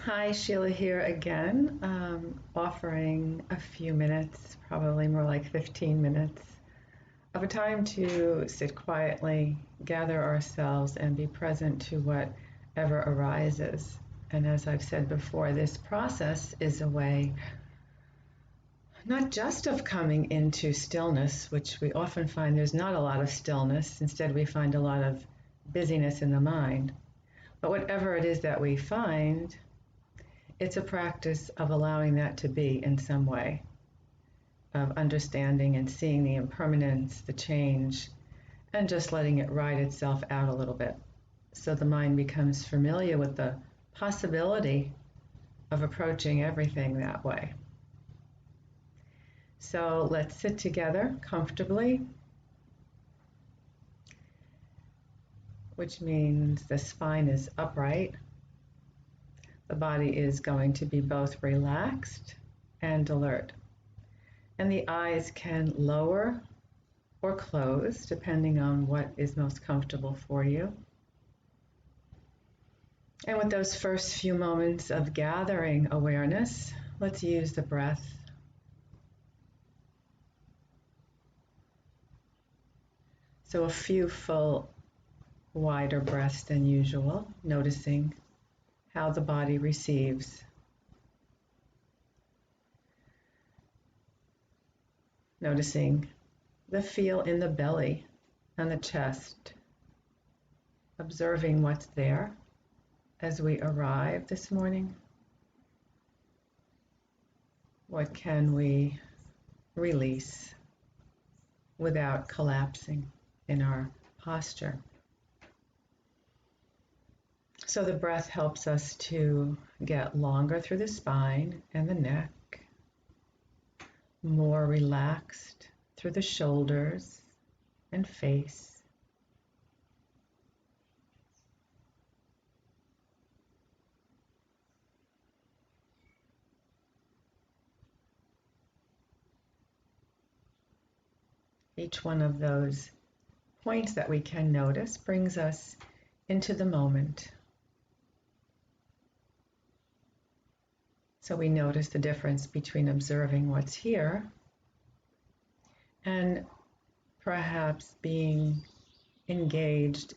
Hi, Sheila here again, offering a few minutes, probably more like 15 minutes, of a time to sit quietly, gather ourselves, and be present to whatever arises. And as I've said before, this process is a way not just of coming into stillness, which we often find there's not a lot of stillness. Instead, we find a lot of busyness in the mind. But whatever it is that we find, it's a practice of allowing that to be in some way, of understanding and seeing the impermanence, the change, and just letting it ride itself out a little bit. So the mind becomes familiar with the possibility of approaching everything that way. So let's sit together comfortably, which means the spine is upright. The body is going to be both relaxed and alert. And the eyes can lower or close, depending on what is most comfortable for you. And with those first few moments of gathering awareness, let's use the breath. So a few full, wider breaths than usual, noticing how the body receives. Noticing the feel in the belly and the chest. Observing what's there as we arrive this morning. What can we release without collapsing in our posture? So the breath helps us to get longer through the spine and the neck, more relaxed through the shoulders and face. Each one of those points that we can notice brings us into the moment. So we notice the difference between observing what's here and perhaps being engaged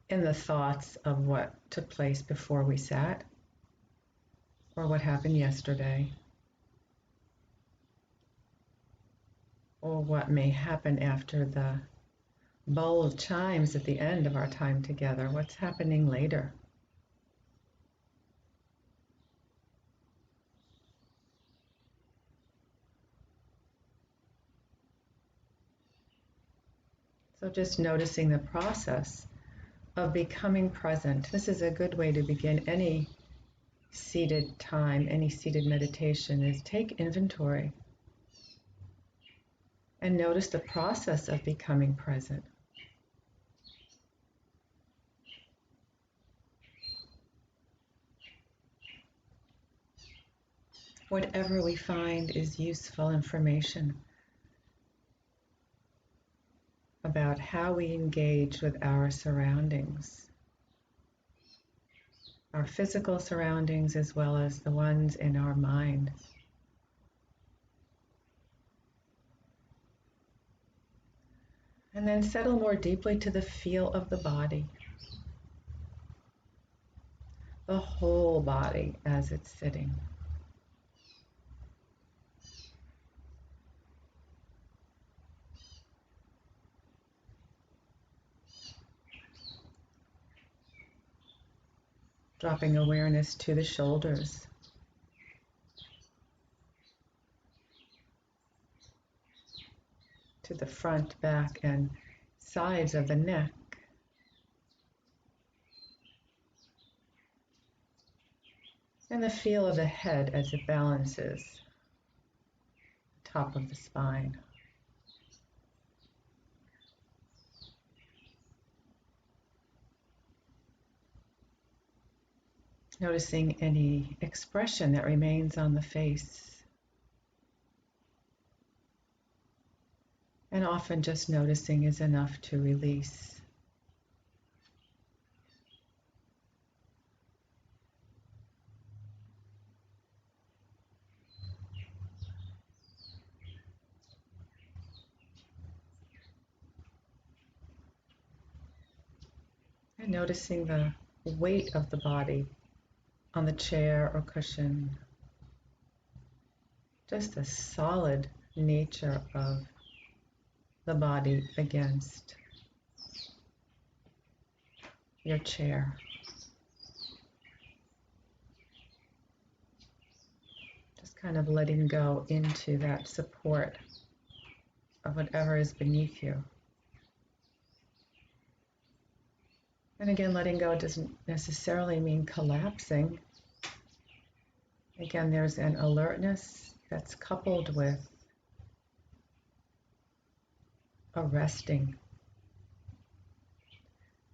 in the thoughts of what took place before we sat, or what happened yesterday, or what may happen after the bowl of chimes at the end of our time together. What's happening later? So just noticing the process of becoming present. This is a good way to begin any seated time, any seated meditation, is take inventory and notice the process of becoming present. Whatever we find is useful information about how we engage with our surroundings, our physical surroundings as well as the ones in our mind. And then settle more deeply to the feel of the body, the whole body as it's sitting. Dropping awareness to the shoulders. To the front, back, and sides of the neck. And the feel of the head as it balances the top of the spine. Noticing any expression that remains on the face. And often just noticing is enough to release. noticing the weight of the body on the chair or cushion, just the solid nature of the body against your chair. Just kind of letting go into that support of whatever is beneath you. And again, letting go doesn't necessarily mean collapsing. Again, there's an alertness that's coupled with a resting,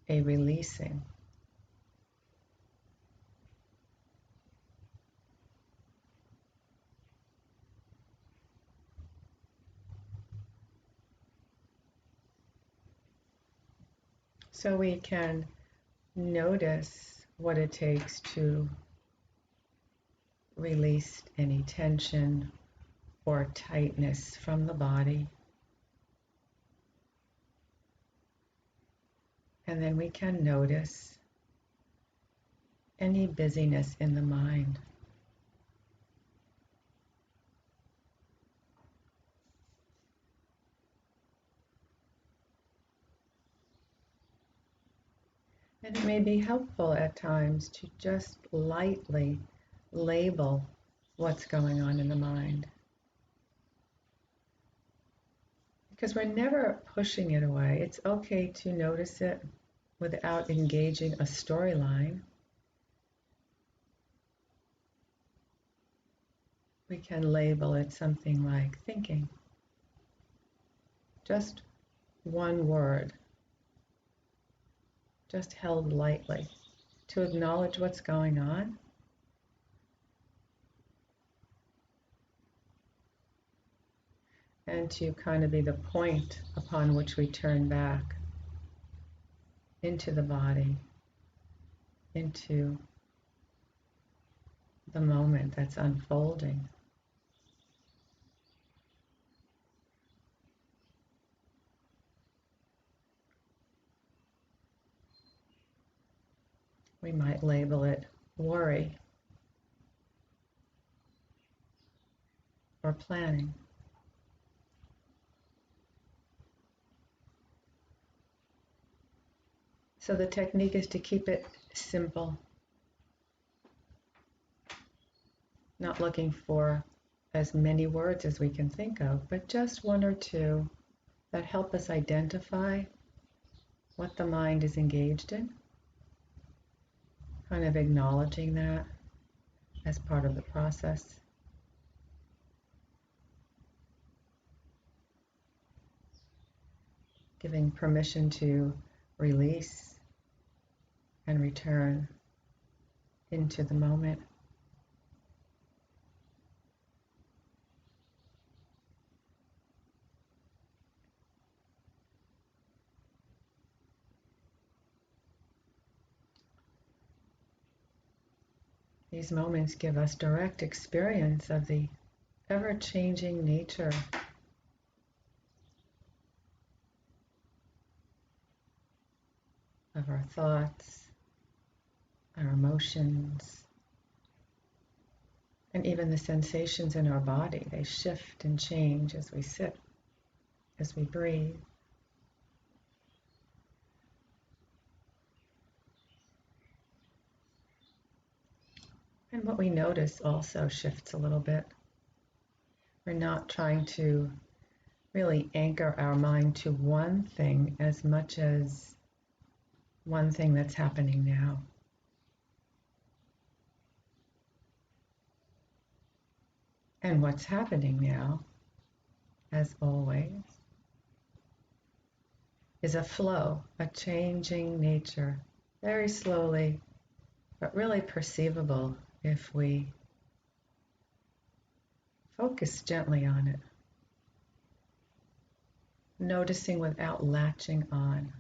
a releasing. So we can notice what it takes to release any tension or tightness from the body. And then we can notice any busyness in the mind. And it may be helpful at times to just lightly label what's going on in the mind. Because we're never pushing it away. It's okay to notice it without engaging a storyline. We can label it something like thinking. Just one word, just held lightly to acknowledge what's going on. And to kind of be the point upon which we turn back into the body, into the moment that's unfolding. We might label it worry or planning. So the technique is to keep it simple, not looking for as many words as we can think of, but just one or two that help us identify what the mind is engaged in, kind of acknowledging that as part of the process. Giving permission to release and return into the moment. These moments give us direct experience of the ever-changing nature of our thoughts, our emotions, and even the sensations in our body. They shift and change as we sit, as we breathe. And what we notice also shifts a little bit. We're not trying to really anchor our mind to one thing as much as one thing that's happening now. And what's happening now, as always, is a flow, a changing nature, very slowly, but really perceivable if we focus gently on it, noticing without latching on.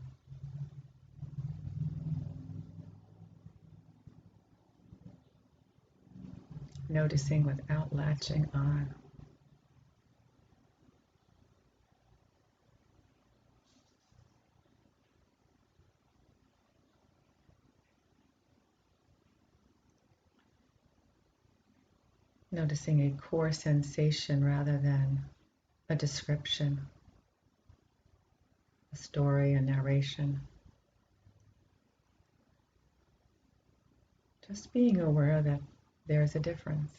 Noticing without latching on. noticing a core sensation rather than a description, a story, a narration. Just being aware that there's a difference.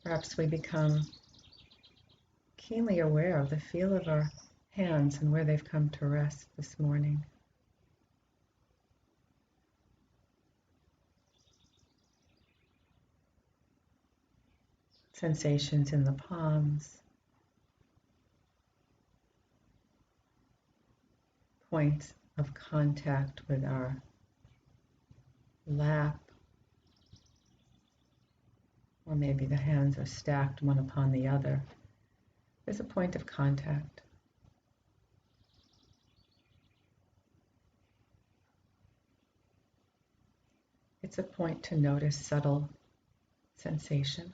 Perhaps we become keenly aware of the feel of our hands and where they've come to rest this morning. Sensations in the palms, points of contact with our lap, or maybe the hands are stacked one upon the other. There's a point of contact. It's a point to notice subtle sensation.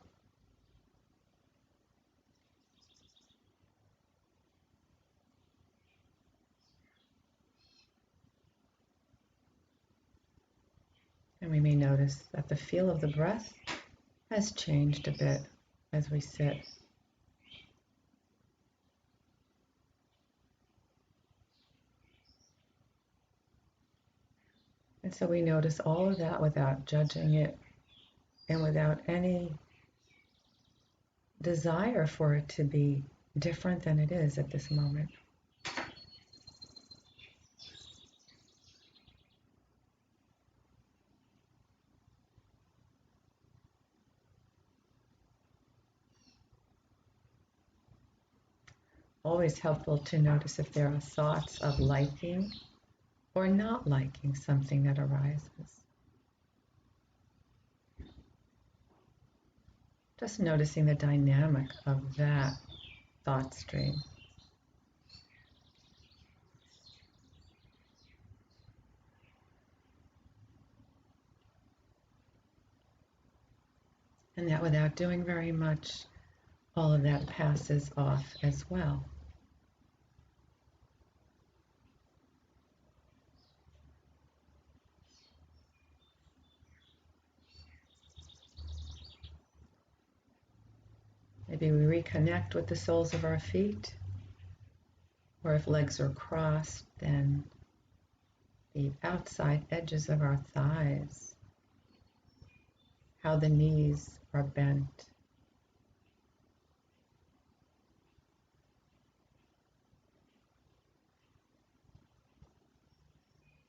And we may notice that the feel of the breath has changed a bit as we sit. And so we notice all of that without judging it and without any desire for it to be different than it is at this moment. Always helpful to notice if there are thoughts of liking or not liking something that arises. Just noticing the dynamic of that thought stream. And that without doing very much, all of that passes off as well. Maybe we reconnect with the soles of our feet, or if legs are crossed, then the outside edges of our thighs, how the knees are bent.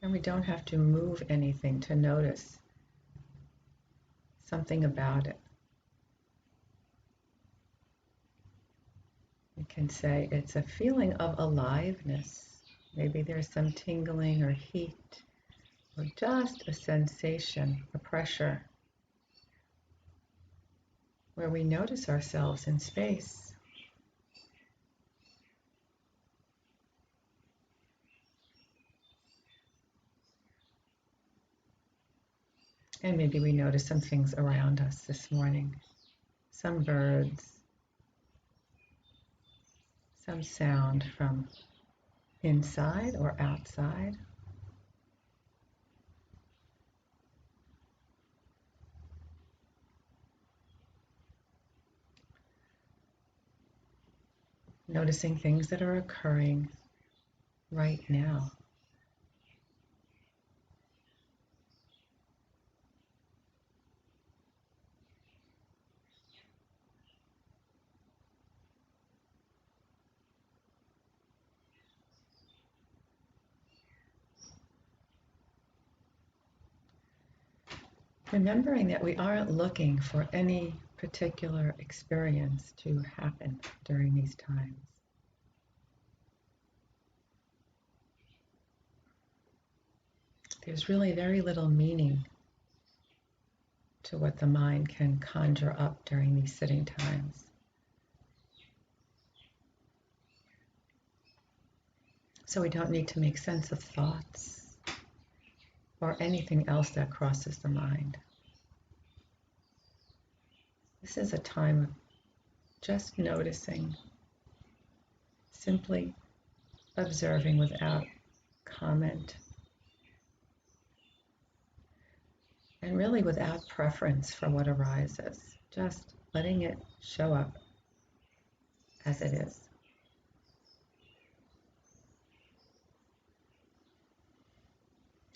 And we don't have to move anything to notice something about it. We can say it's a feeling of aliveness. Maybe there's some tingling or heat, or just a sensation, a pressure, where we notice ourselves in space. And maybe we notice some things around us this morning, some birds, some sound from inside or outside. Noticing things that are occurring right now. Remembering that we aren't looking for any particular experience to happen during these times. There's really very little meaning to what the mind can conjure up during these sitting times. So we don't need to make sense of thoughts or anything else that crosses the mind. This is a time of just noticing, simply observing without comment. And really without preference for what arises, just letting it show up as it is.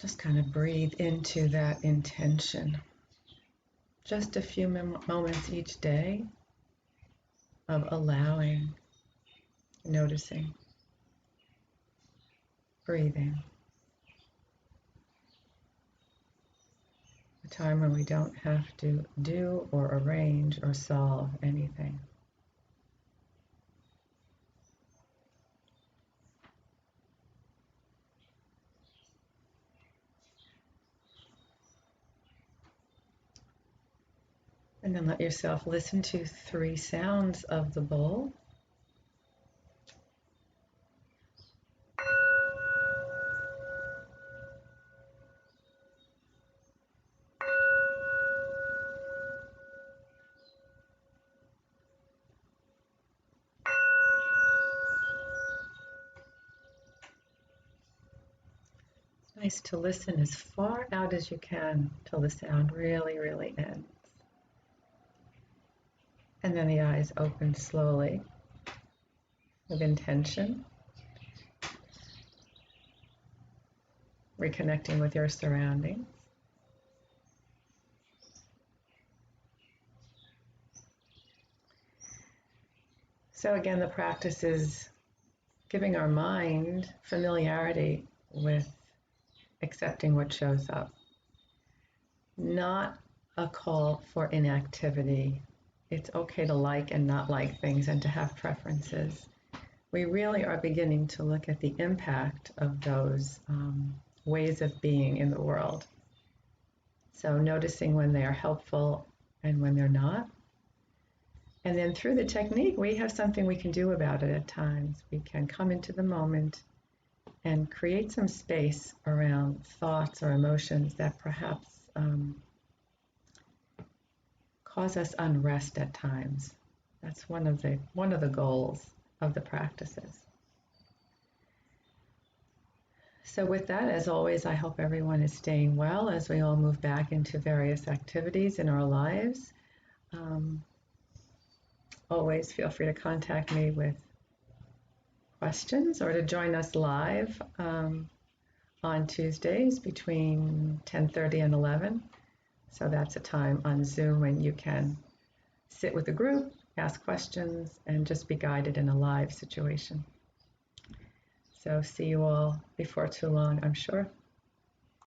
Just kind of breathe into that intention. Just a few moments each day of allowing, noticing, breathing. A time when we don't have to do or arrange or solve anything. And then let yourself listen to 3 sounds of the bowl. It's nice to listen as far out as you can till the sound really, really ends. And then the eyes open slowly with intention, reconnecting with your surroundings. So again, the practice is giving our mind familiarity with accepting what shows up. Not a call for inactivity. It's okay to like and not like things and to have preferences. We really are beginning to look at the impact of those ways of being in the world. So noticing when they are helpful and when they're not. And then through the technique, we have something we can do about it at times. We can come into the moment and create some space around thoughts or emotions that perhaps cause us unrest at times. That's one of the goals of the practices. So with that, as always, I hope everyone is staying well as we all move back into various activities in our lives. Always feel free to contact me with questions or to join us live on Tuesdays between 10:30 and 11. So that's a time on Zoom when you can sit with a group, ask questions, and just be guided in a live situation. So see you all before too long, I'm sure.